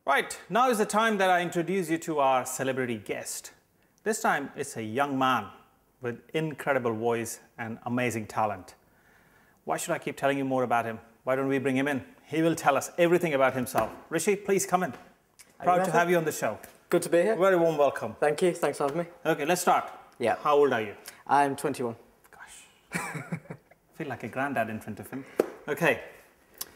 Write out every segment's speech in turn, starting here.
Right, now is the time that I introduce you to our celebrity guest. This time it's a young man with incredible voice and amazing talent. Why should I keep telling you more about him? Why don't we bring him in? He will tell us everything about himself. Rishi, please come in. Proud to have you on the show. Good to be here. Very warm welcome. Thank you. Thanks for having me. Okay, let's start. Yeah. How old are you? I'm 21. Gosh. I feel like a granddad in front of him. Okay.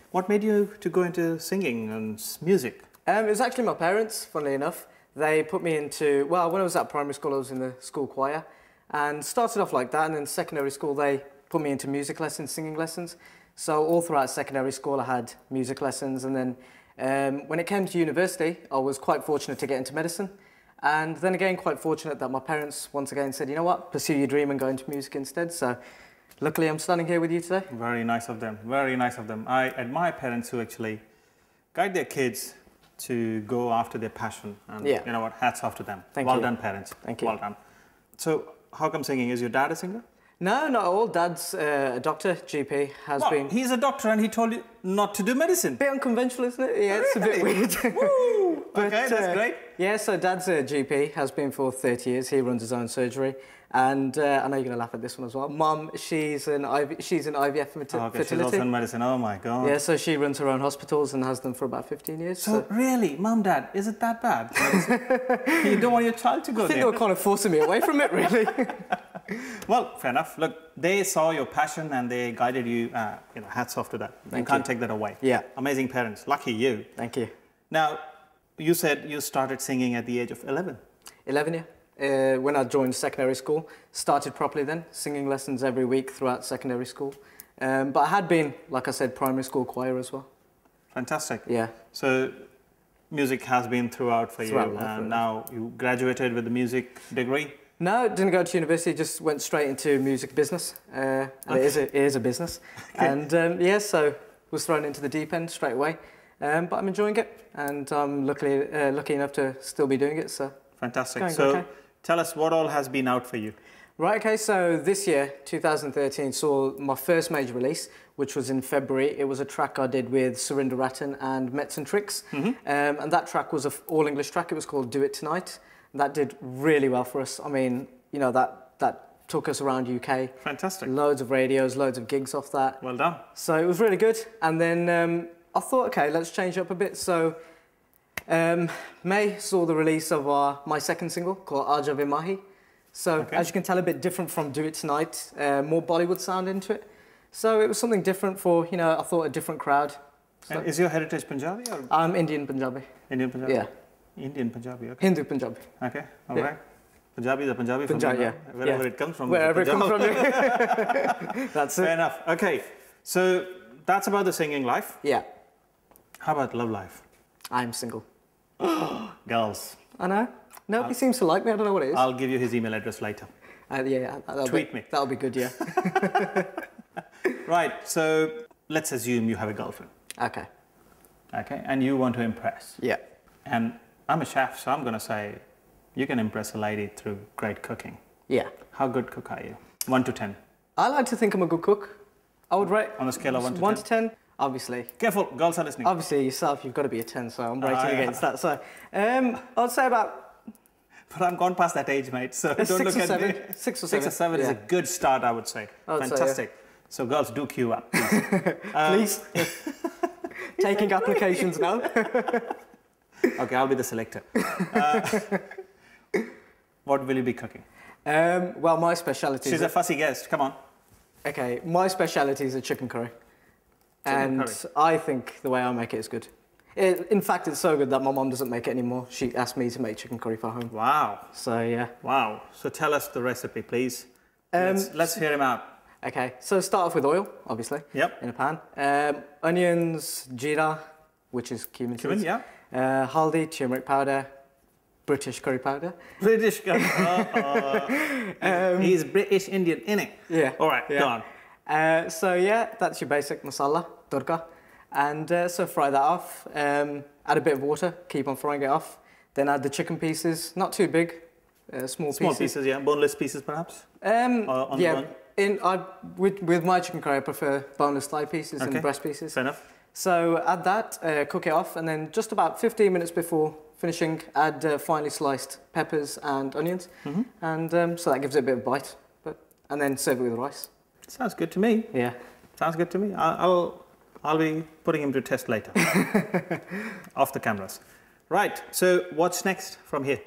What made you to go into singing and music? It was actually my parents, funnily enough. They put me into, well, when I was at primary school, I was in the school choir and started off like that. And then secondary school, they put me into music lessons, singing lessons. So all throughout secondary school, I had music lessons. And then when it came to university, I was quite fortunate to get into medicine. And then again, quite fortunate that my parents once again said, you know what, pursue your dream and go into music instead. So luckily, I'm standing here with you today. Very nice of them. Very nice of them. I admire parents who actually guide their kids to go after their passion. And you know what, hats off to them. Well done, parents. Thank you. Well done. So how come singing? Is your dad a singer? No, not at all. Dad's a doctor, GP, has been... He's a doctor and he told you not to do medicine? Bit unconventional, isn't it? Yeah, it's a bit weird. Woo! But, okay, that's great. Yeah, so Dad's a GP, has been for 30 years. He runs his own surgery. And I know you're going to laugh at this one as well. Mum, she's an IVF fertility. She's also in medicine. Oh my God. Yeah, so she runs her own hospitals and has them for about 15 years. So really, Mum, Dad, is it that bad? You don't want your child to go there? I think they were kind of forcing me away from it, really. Well, fair enough. Look, they saw your passion and they guided you. Hats off to that. You can't take that away. Yeah. Amazing parents. Lucky you. Thank you. Now, you said you started singing at the age of 11. 11, yeah. When I joined secondary school, started properly then, singing lessons every week throughout secondary school. But I had been, like I said, primary school choir as well. Fantastic. Yeah. So music has been throughout for you, and now you graduated with a music degree? No, didn't go to university, just went straight into music business. And it is a business. Okay. And yeah, so was thrown into the deep end straight away. But I'm enjoying it, and I'm lucky enough to still be doing it. So fantastic. So tell us what all has been out for you. Right, okay, so this year, 2013, saw my first major release, which was in February. It was a track I did with Surinder Rattan and Mets and Tricks. And that track was an all-English track. It was called Do It Tonight. And that did really well for us. I mean, you know, that took us around UK. Fantastic. Loads of radios, loads of gigs off that. Well done. So it was really good. And then I thought, okay, let's change up a bit. So May saw the release of my second single called Aaja Ve Mahi. So as you can tell, a bit different from Do It Tonight, more Bollywood sound into it. So it was something different for, you know, I thought a different crowd. So, and is your heritage Punjabi? Or? I'm Indian Punjabi. Indian Punjabi? Yeah. Indian Punjabi, okay. Hindu Punjabi. Okay, all right. Punjabi is a Punjabi from wherever it comes from. Wherever it comes from. That's it. Fair enough. Okay, so that's about the singing life. Yeah. How about love life? I'm single. Girls. I know. Nobody seems to like me. I don't know what it is. I'll give you his email address later. Yeah. Tweet me. That'll be good, yeah. Right, so let's assume you have a girlfriend. Okay. Okay, and you want to impress. Yeah. And I'm a chef, so I'm going to say you can impress a lady through great cooking. Yeah. How good cook are you? 1 to 10. I like to think I'm a good cook. I would rate... On a scale of 1 to 10? 1 to 10, obviously. Careful, girls are listening. Obviously, yourself, you've got to be a 10, so I'm rating against that. So I'd say about... But I'm gone past that age, mate, so don't look at me. 6 or 7. 6 or 7 is a good start, I would say. Fantastic. So girls, do queue up, please. Please. Taking applications now. Okay, I'll be the selector. What will you be cooking? Well, my speciality She's a fussy guest, come on. Okay, my speciality is a chicken curry. I think the way I make it is good. In fact, it's so good that my mum doesn't make it anymore. She asked me to make chicken curry for home. Wow. So, yeah. Wow. So tell us the recipe, please. Let's hear him out. Okay, so start off with oil, obviously. Yep. In a pan. Onions, jeera, which is cumin seeds. Yeah. Haldi, turmeric powder, British curry powder. British curry. He's British Indian, innit? Yeah. All right, go on. So yeah, that's your basic masala, tadka. And so fry that off. Add a bit of water, keep on frying it off. Then add the chicken pieces, not too big, small pieces. Small pieces, yeah. Boneless pieces, perhaps? Yeah. With my chicken curry, I prefer boneless thigh pieces and breast pieces. Fair enough. So add that, cook it off, and then just about 15 minutes before finishing, add finely sliced peppers and onions, and so that gives it a bit of bite. And then serve it with rice. Sounds good to me. Yeah. Sounds good to me. I'll be putting him to test later, off the cameras. Right, so what's next from here?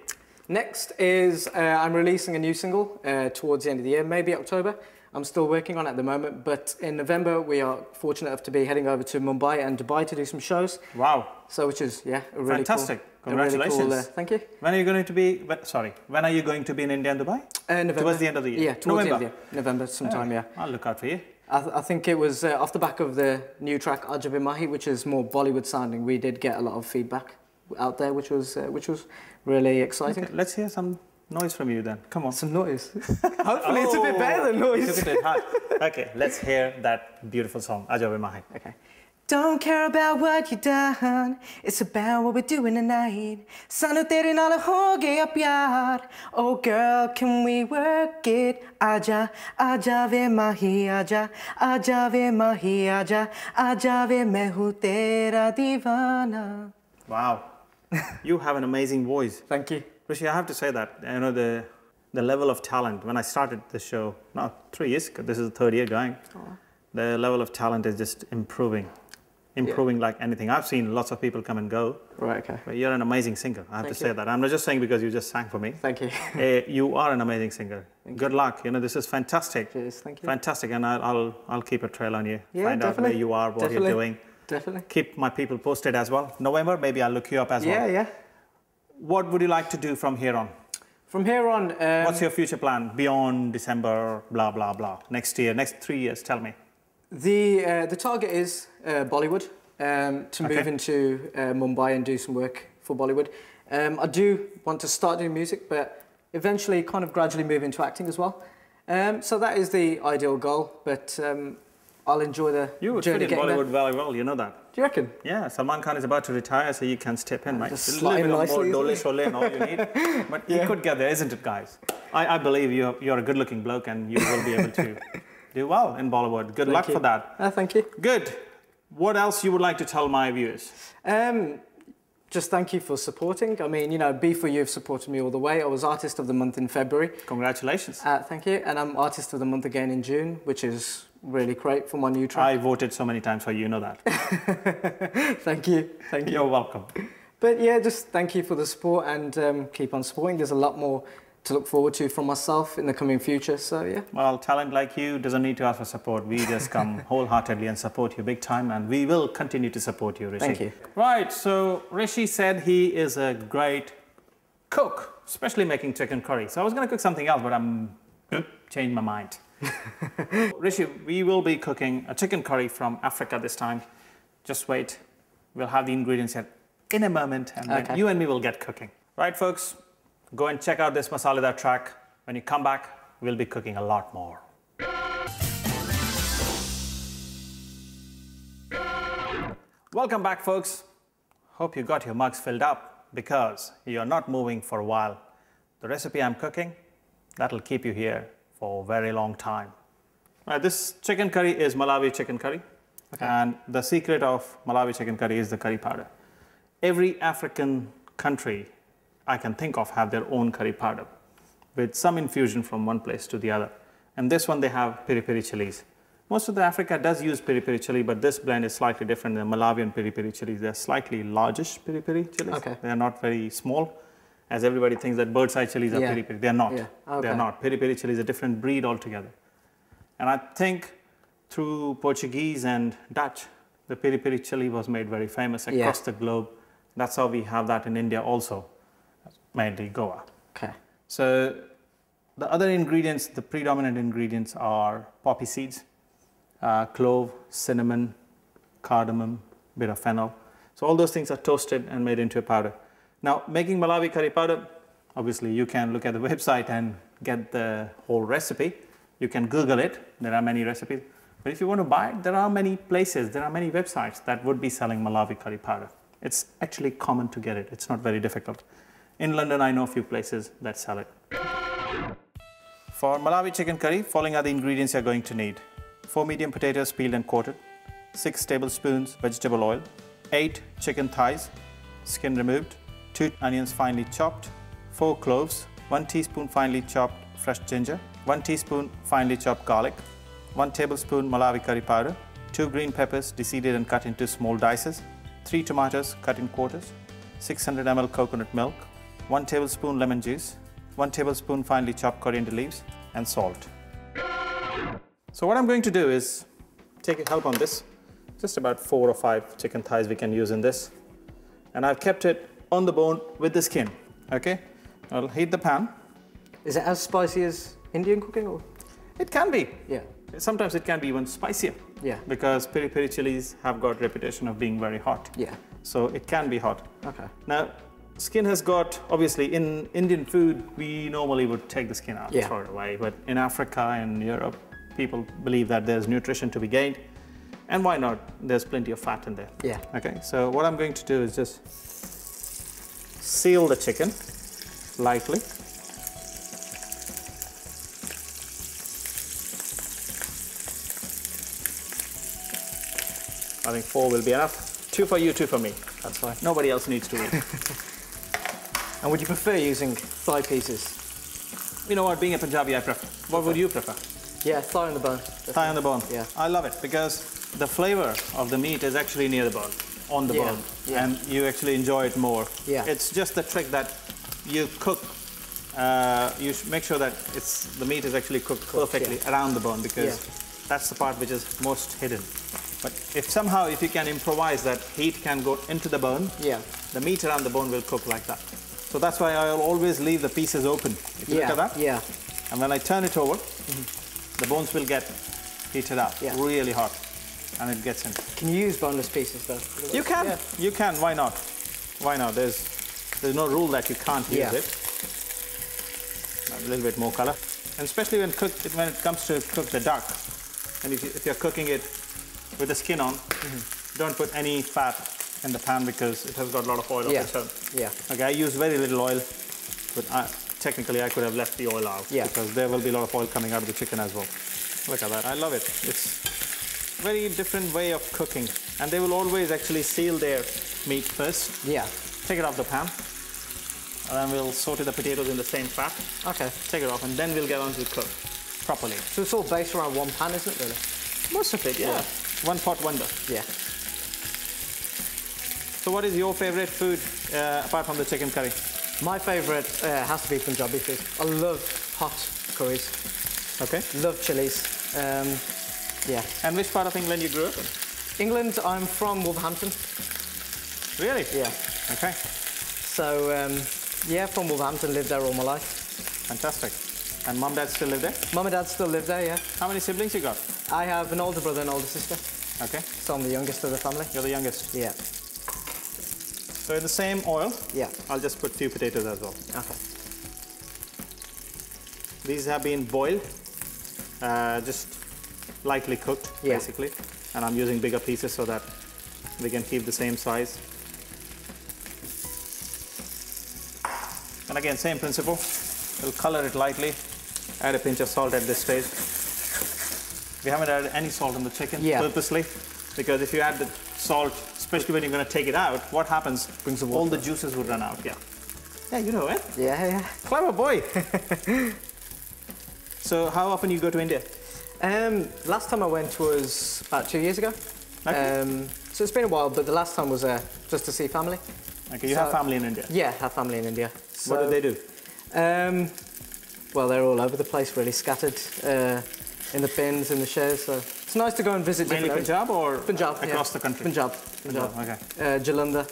Next is I'm releasing a new single towards the end of the year, maybe October. I'm still working on it at the moment, but in November we are fortunate enough to be heading over to Mumbai and Dubai to do some shows. Wow. So which is, yeah, a really fantastic. Cool, congratulations. Really cool, thank you. When are you going to be, when are you going to be in India and Dubai? November. Towards the end of the year? Yeah, towards the end of the year. November sometime, yeah. I'll look out for you. I think it was off the back of the new track Ajabe Mahi, which is more Bollywood sounding. We did get a lot of feedback out there, which was really exciting. Okay, let's hear some noise from you then. Come on. Some noise. Hopefully it's a bit better than noise. Took it hard. Okay, let's hear that beautiful song, Ajabe Mahi. Okay. Don't care about what you done, it's about what we're doing tonight. Sanu tere naal ho gaya pyar. Oh girl, can we work it? Aja, aja ve mahi, aja, aja ve mahi, aja, aja ve main hu tera deewana. Wow, you have an amazing voice. Thank you. Rishi, I have to say that, you know, the level of talent, when I started the show, now 3 years ago, this is the 3rd year going, the level of talent is just improving like anything. I've seen lots of people come and go. Right, okay. But you're an amazing singer, I have to say that. I'm not just saying because you just sang for me. Thank you. You are an amazing singer. Good luck, you know, this is fantastic. Cheers, thank you. Fantastic, and I'll keep a trail on you. Yeah, Find out where you are, what you're doing. Definitely. Keep my people posted as well. November, maybe I'll look you up as well. Yeah. What would you like to do from here on? From here on... what's your future plan beyond December, blah, blah, blah? Next year, next 3 years, tell me. The target is Bollywood, to move into Mumbai and do some work for Bollywood. I do want to start doing music, but eventually kind of gradually move into acting as well. So that is the ideal goal, but I'll enjoy the journey. You would fit in Bollywood very well, you know that. Do you reckon? Yeah, Salman Khan is about to retire, so you can step in, right? Just a slot little in bit more nicely, dole shole and all you need. But you could get there, isn't it, guys? I believe you're a good-looking bloke and you will be able to do well in Bollywood. Good luck for that. Thank you. Good. What else you would like to tell my viewers? Just thank you for supporting. I mean, you know, B4U have supported me all the way. I was Artist of the Month in February. Congratulations. Thank you. And I'm Artist of the Month again in June, which is really great for my new track. I voted so many times for you, know that. Thank you. Thank you. You're welcome. But yeah, just thank you for the support and keep on supporting. There's a lot more to look forward to from myself in the coming future, so yeah. Well, talent like you doesn't need to ask for support. We just come wholeheartedly and support you big time, and we will continue to support you, Rishi. Thank you. Right, so Rishi said he is a great cook, especially making chicken curry. So I was going to cook something else, but I'm changed my mind. Rishi, we will be cooking a chicken curry from Africa this time. Just wait. We'll have the ingredients here in a moment, and then you and me will get cooking. Right, folks? Go and check out this masaladar track. When you come back, we'll be cooking a lot more. Welcome back, folks. Hope you got your mugs filled up because you're not moving for a while. The recipe I'm cooking, that'll keep you here for a very long time. This chicken curry is Malawi chicken curry. And the secret of Malawi chicken curry is the curry powder. Every African country I can think of have their own curry powder with some infusion from one place to the other. And this one they have piri piri chilies. Most of the Africa does use piri piri chili, but this blend is slightly different than Malawian piri piri chilies. They're slightly largish piri piri chilies. They're not very small, as everybody thinks that bird's eye chilies are piri piri. They're not. They're not. Piri piri chili is a different breed altogether. And I think through Portuguese and Dutch, the piri piri chili was made very famous across the globe. That's how we have that in India also. Mainly Goa. So the other ingredients, the predominant ingredients are poppy seeds, clove, cinnamon, cardamom, bit of fennel. So all those things are toasted and made into a powder. Now, making Malawi curry powder, obviously you can look at the website and get the whole recipe. You can Google it. There are many recipes. But if you want to buy it, there are many places, there are many websites that would be selling Malawi curry powder. It's actually common to get it. It's not very difficult. In London, I know a few places that sell it. For Malawi chicken curry, following are the ingredients you're going to need. 4 medium potatoes peeled and quartered, 6 tablespoons vegetable oil, 8 chicken thighs, skin removed, 2 onions finely chopped, 4 cloves, 1 teaspoon finely chopped fresh ginger, 1 teaspoon finely chopped garlic, 1 tablespoon Malawi curry powder, 2 green peppers deseeded and cut into small dices, 3 tomatoes cut in quarters, 600 ml coconut milk, 1 tablespoon lemon juice, 1 tablespoon finely chopped coriander leaves, and salt. So what I'm going to do is take help on this. Just about 4 or 5 chicken thighs we can use in this. And I've kept it on the bone with the skin, okay? I'll heat the pan. Is it as spicy as Indian cooking? Or? It can be. Yeah. Sometimes it can be even spicier. Yeah. Because peri-peri chilies have got reputation of being very hot. Yeah. So it can be hot. Okay. Now, skin has got, obviously in Indian food, we normally would take the skin out, throw it away. But in Africa and Europe, people believe that there's nutrition to be gained. And why not? There's plenty of fat in there. Yeah. Okay, so what I'm going to do is just seal the chicken lightly. I think 4 will be enough. 2 for you, 2 for me. That's fine. Nobody else needs to eat. And would you prefer using thigh pieces? You know what, being a Punjabi, I prefer. What would you prefer? Yeah, thigh on the bone. Definitely. Thigh on the bone. Yeah. I love it because the flavor of the meat is actually near the bone, on the bone, and you actually enjoy it more. Yeah. It's just the trick that you cook. You make sure that the meat is actually cooked perfectly around the bone because that's the part which is most hidden. But if you can improvise that heat can go into the bone, the meat around the bone will cook like that. So that's why I'll always leave the pieces open. If you look at that. Yeah. And when I turn it over, the bones will get heated up, really hot, and it gets in. Can you use boneless pieces though? You can. Yeah. You can. Why not? Why not? There's no rule that you can't use it. A little bit more color, and especially when it comes to cook the duck, and if you're cooking it with the skin on, don't put any fat in the pan because it has got a lot of oil of its own. Yeah. Okay, I use very little oil, but technically I could have left the oil out because there will be a lot of oil coming out of the chicken as well. Look at that, I love it. It's a very different way of cooking, and they will always actually seal their meat first. Yeah. Take it off the pan, and then we'll saute the potatoes in the same fat. Okay. Take it off, and then we'll get on to cook properly. So it's all based around one pan, isn't it, really? Most of it, yeah. One pot wonder. Yeah. So what is your favorite food apart from the chicken curry? My favorite has to be Punjabi food. I love hot curries. Okay. Love chilies. Yeah. And which part of England you grew up in? England, I'm from Wolverhampton. Really? Yeah. Okay. So, yeah, from Wolverhampton, lived there all my life. Fantastic. And mum, dad still live there? Mum and dad still live there, yeah. How many siblings you got? I have an older brother and older sister. Okay. So I'm the youngest of the family. You're the youngest? Yeah. So in the same oil, I'll just put a few potatoes as well. Okay. These have been boiled, just lightly cooked, basically. And I'm using bigger pieces so that we can keep the same size. And again, same principle. We'll color it lightly, add a pinch of salt at this stage. We haven't added any salt on the chicken purposely, because if you add the salt, especially when you're going to take it out, what happens? All the juices would run out. Yeah. Yeah, you know it. Yeah, yeah. Clever boy. So how often you go to India? Last time I went was about 2 years ago. Okay. So it's been a while, but the last time was just to see family. Okay, you have family in India? Yeah, I have family in India. So, what do they do? Well, they're all over the place, really, scattered in the bins, in the sheds. So it's nice to go and visit. Mainly Punjab or across the country? Punjab. Okay. Jalandhar,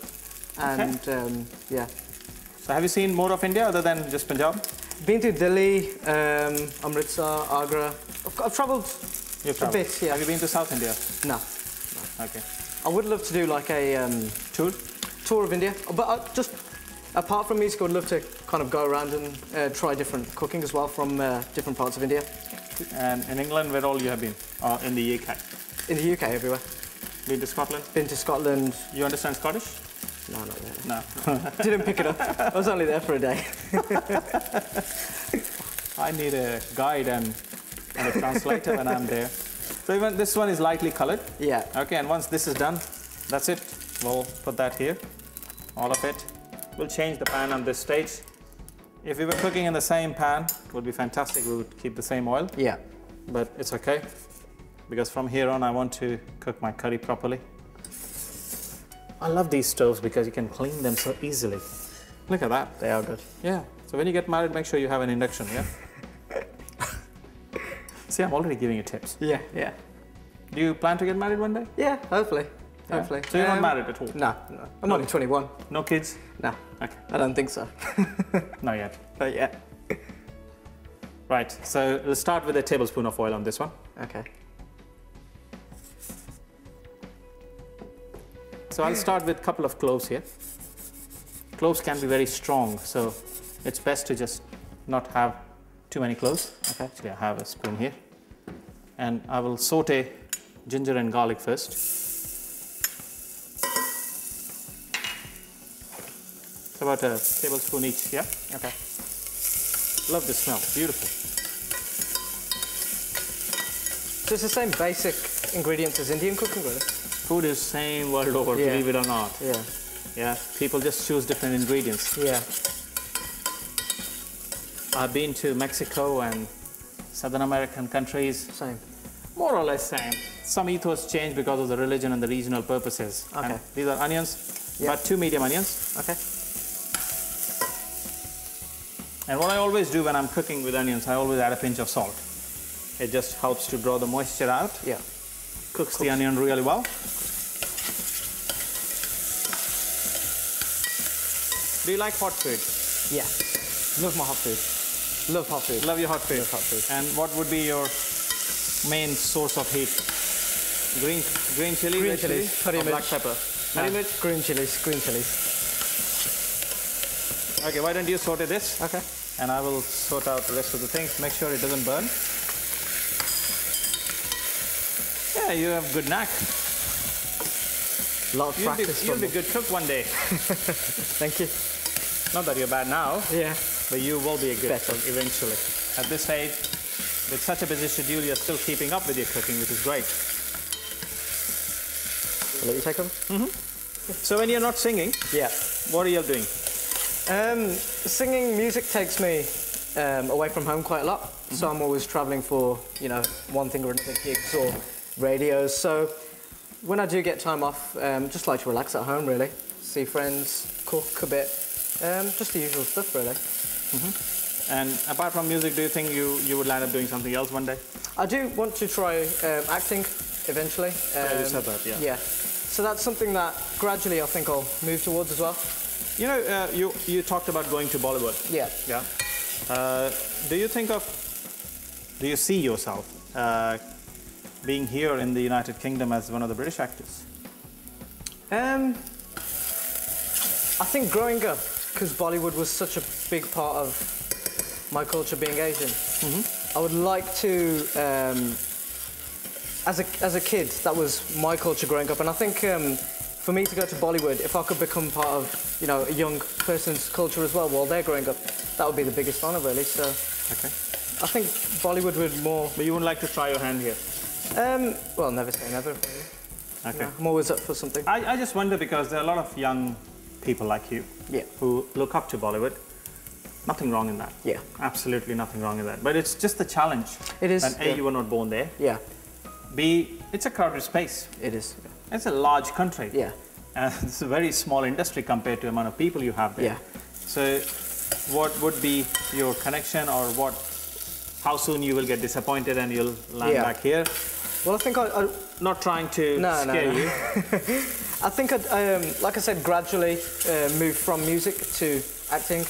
and yeah. So have you seen more of India other than just Punjab? Been to Delhi, Amritsar, Agra. I've travelled a bit. Yeah. Have you been to South India? No. Okay. I would love to do like a tour of India, but just apart from music, I would love to kind of go around and try different cooking as well from different parts of India. And in England, where all you have been? Or in the UK? In the UK, everywhere. Been to Scotland? Been to Scotland. You understand Scottish? No, not really. No. Didn't pick it up. I was only there for a day. I need a guide and a translator when I'm there. So even this one is lightly colored. Yeah. Okay, and once this is done, that's it. We'll put that here, all of it. We'll change the pan on this stage. If we were cooking in the same pan, it would be fantastic. We would keep the same oil. Yeah. But it's okay, because from here on, I want to cook my curry properly. I love these stoves because you can clean them so easily. Look at that. They are good. Yeah. So when you get married, make sure you have an induction, yeah? See, I'm already giving you tips. Yeah, yeah. Do you plan to get married one day? Yeah, hopefully. Yeah. Hopefully. So you're not married at all? No, no. I'm only 21. No kids? No. Okay. I don't think so. Not yet. Not yet. Right, so we'll start with a tablespoon of oil on this one. Okay. So I'll start with a couple of cloves here. Cloves can be very strong, so it's best to just not have too many cloves. Okay. Actually, I have a spoon here. And I will saute ginger and garlic first. It's about a tablespoon each, yeah? Okay. Love the smell, beautiful. So it's the same basic ingredients as Indian cooking, really? Food is same world over, Yeah. believe it or not. Yeah. Yeah, people just choose different ingredients. Yeah. I've been to Mexico and Southern American countries, Same. more or less same. Some ethos change because of the religion and the regional purposes. Okay. And these are onions, Yeah. but 2 medium onions. Okay. And what I always do when I'm cooking with onions, I always add a pinch of salt. It just helps to draw the moisture out, Yeah. cooks the onion really well. Do you like hot food? Yeah. Love my hot food. Love hot food. Love your hot food. Love hot food. And what would be your main source of heat? Green chili, Green red chili, chilies, curry or black mirt. pepper? Curry mirt, green chilies, green chilies. Okay, why don't you saute this? Okay. And I will sort out the rest of the things. Make sure it doesn't burn. Yeah, you have good knack. A lot of practice. You'll be good cook one day. Thank you. Not that you're bad now, Yeah. but you will be a good Better. cook eventually. At this stage, with such a busy schedule, you're still keeping up with your cooking, which is great. I'll let you take them. So when you're not singing, Yeah. what are you doing? Singing music takes me away from home quite a lot. So I'm always traveling for, one thing or another, gigs or radios. So when I do get time off, just like to relax at home, really. See friends, cook a bit. Just the usual stuff, really. And apart from music, do you think you would land up doing something else one day? I do want to try acting eventually. You said that, yeah. Yeah. So that's something that gradually I think I'll move towards as well. You know, you talked about going to Bollywood. Yeah. Yeah. Do you see yourself being here in the United Kingdom as one of the British actors? I think growing up, because Bollywood was such a big part of my culture being Asian, I would like to, as a kid, that was my culture growing up, and I think for me to go to Bollywood, if I could become part of, a young person's culture as well while they're growing up, that would be the biggest honour, really. So, Okay. I think Bollywood would more. But you wouldn't like to try your hand here? Well, never say never. Really. Okay. I'm always up for something. I just wonder because there are a lot of young people like you Yeah. who look up to Bollywood. Nothing wrong in that. Yeah. Absolutely nothing wrong in that. But it's just the challenge. It is. And A, you were not born there. Yeah. B, it's a crowded space. It is. It's a large country. Yeah. And it's a very small industry compared to the amount of people you have there. Yeah. So what would be your connection or how soon you will get disappointed and you'll land Yeah. back here? Well, I think I Not trying to No, scare you. I think I'd, like I said, gradually move from music to acting.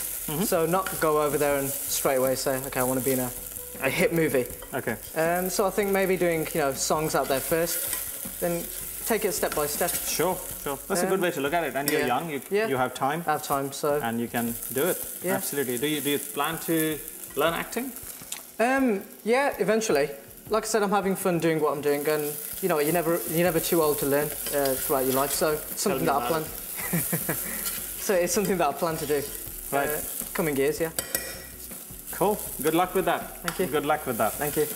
So not go over there and straight away say, okay, I want to be in a hit movie. Okay. So I think maybe doing, songs out there first, then take it step by step. Sure. That's a good way to look at it. And you're yeah. young, you have time. I have time, so. And you can do it. Yeah. Absolutely. Do you plan to learn acting? Yeah, eventually. Like I said, I'm having fun doing what I'm doing, and you're never too old to learn throughout your life. So it's something that I plan. So it's something that I plan to do. Right. Coming years, yeah. Cool. Good luck with that. Thank you. Good luck with that. Thank you.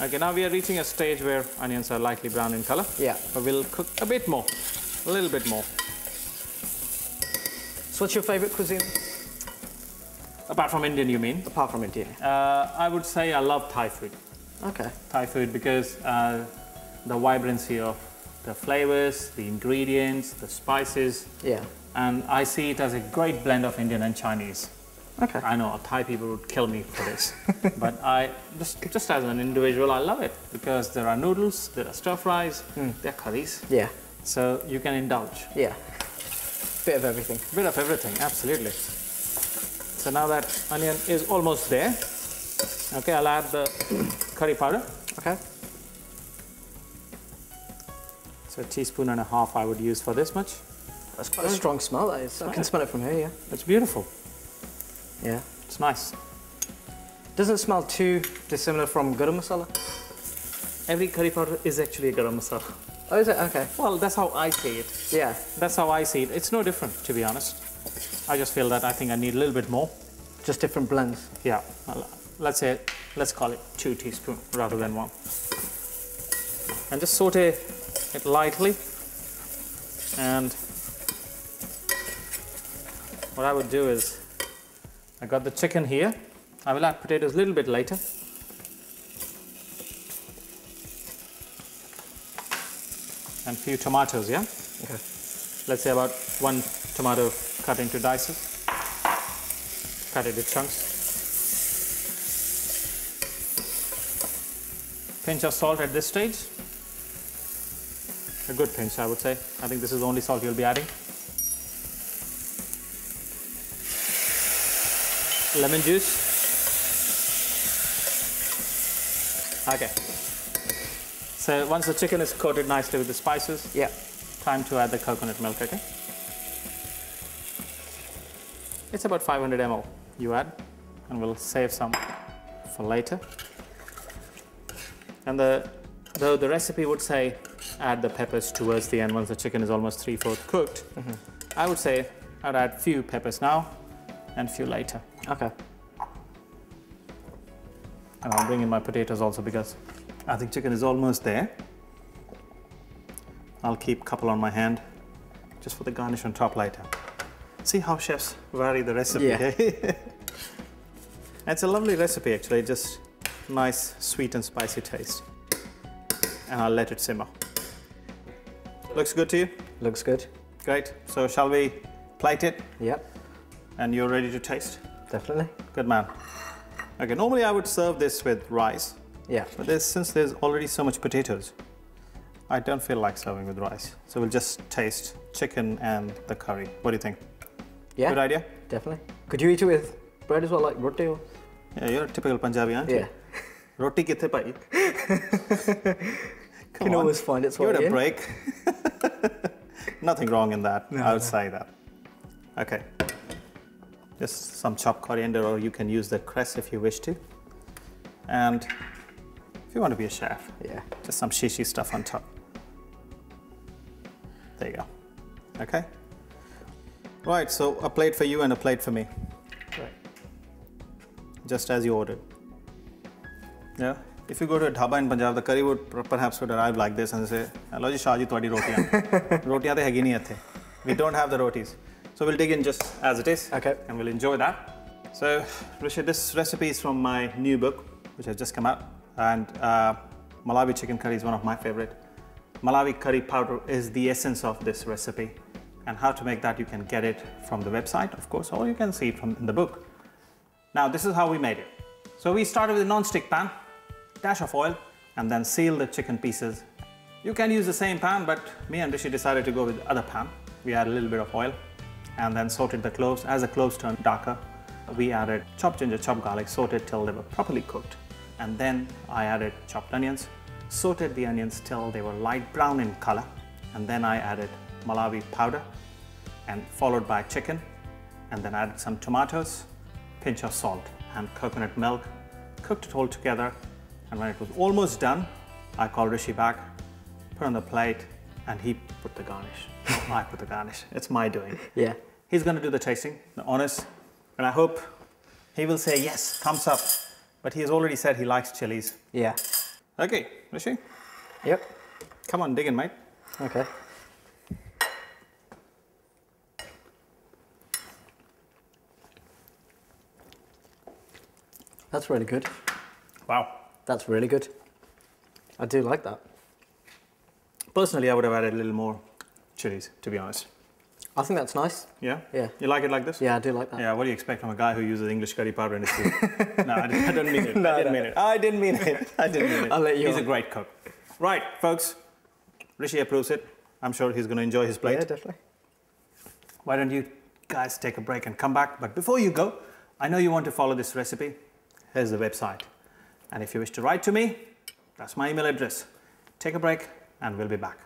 Okay, now we are reaching a stage where onions are lightly brown in color. Yeah. But we'll cook a bit more, a little bit more. So what's your favorite cuisine? Apart from Indian, you mean? Apart from India. I would say I love Thai food. Okay. Thai food because the vibrancy of the flavors, the ingredients, the spices. Yeah. And I see it as a great blend of Indian and Chinese. Okay. I know Thai people would kill me for this, but I just as an individual, I love it because there are noodles, there are stir fries, there are curries. Yeah. So you can indulge. Yeah. Bit of everything. Bit of everything, absolutely. So now that onion is almost there, okay, I'll add the curry powder. Okay. So 1.5 teaspoons I would use for this much. That's quite a strong smell, that is. I can smell it from here, yeah. It's beautiful. Yeah. It's nice. Doesn't smell too dissimilar from garam masala? Every curry powder is actually a garam masala. Oh, is it? Okay. Well, that's how I see it. Yeah. That's how I see it. It's no different, to be honest. I just feel that I think I need a little bit more. Just different blends. Yeah. Let's call it 2 teaspoons rather than 1. And just saute it lightly. And what I would do is, I got the chicken here. I will add potatoes a little bit later. And few tomatoes, yeah? Okay. Let's say about 1 tomato cut into dices. Cut it into chunks. Pinch of salt at this stage. A good pinch, I would say. I think this is the only salt you'll be adding. Lemon juice. Okay. So once the chicken is coated nicely with the spices, Yeah. time to add the coconut milk, okay? It's about 500 ml you add, and we'll save some for later. And though the recipe would say add the peppers towards the end once the chicken is almost 3/4 cooked, I would say I'd add few peppers now and few later. Okay. And I'll bring in my potatoes also because I think chicken is almost there. I'll keep a couple on my hand just for the garnish on top later. See how chefs vary the recipe. Yeah. It's a lovely recipe actually, just nice sweet and spicy taste. And I'll let it simmer. Looks good to you? Looks good. Great. So shall we plate it? Yep. And you're ready to taste? Definitely. Good man. Okay, normally I would serve this with rice. Yeah. But since there's already so much potatoes, I don't feel like serving with rice. So we'll just taste chicken and the curry. What do you think? Yeah. Good idea? Definitely. Could you eat it with bread as well, like roti? Or? Yeah, you're a typical Punjabi, aren't you? Yeah. Roti kithe bhai? Come Can on. always find its way Give it a in. break. Nothing wrong in that. No, I would no. say that. Okay. Just some chopped coriander, or you can use the cress if you wish to. And if you want to be a chef, Yeah. just some shishi stuff on top. There you go. Okay. Right, so a plate for you and a plate for me. Right. Just as you ordered. Yeah. If you go to a dhaba in Punjab, the curry would perhaps arrive like this and say, "Hello ji, Shah ji, tuadi rotiyan." Rotiyan te hegi nahi itthe. We don't have the rotis. So we'll dig in just as it is. Okay. And we'll enjoy that. So, Rishi, this recipe is from my new book, which has just come out. And Malawi chicken curry is one of my favorite. Malawi curry powder is the essence of this recipe. And how to make that, you can get it from the website, of course, or you can see it from in the book. Now, this is how we made it. So we started with a non-stick pan, dash of oil, and then seal the chicken pieces. You can use the same pan, but me and Rishi decided to go with the other pan. We add a little bit of oil and then sauteed the cloves. As the cloves turned darker, we added chopped ginger, chopped garlic, sauteed till they were properly cooked. And then I added chopped onions, sauteed the onions till they were light brown in color. And then I added Malawi powder and followed by chicken, and then added some tomatoes, pinch of salt and coconut milk, cooked it all together. And when it was almost done, I called Rishi back, put on the plate, and he put the garnish. I put the garnish. It's my doing. Yeah. He's going to do the tasting, the honors, and I hope he will say yes, thumbs up. But he has already said he likes chilies. Yeah. Okay, Rishi, Yep. come on, dig in, mate. Okay. That's really good. Wow. That's really good. I do like that. Personally, I would have added a little more chilies, to be honest. I think that's nice. Yeah? Yeah. You like it like this? Yeah, I do like that. Yeah, what do you expect from a guy who uses English curry powder in his food? No, I didn't mean it. I didn't mean it. I didn't mean it. I didn't mean it. I'll let you He's on. a great cook. Right, folks. Rishi approves it. I'm sure he's going to enjoy his plate. Yeah, definitely. Why don't you guys take a break and come back? But before you go, I know you want to follow this recipe. Here's the website. And if you wish to write to me, that's my email address. Take a break and we'll be back.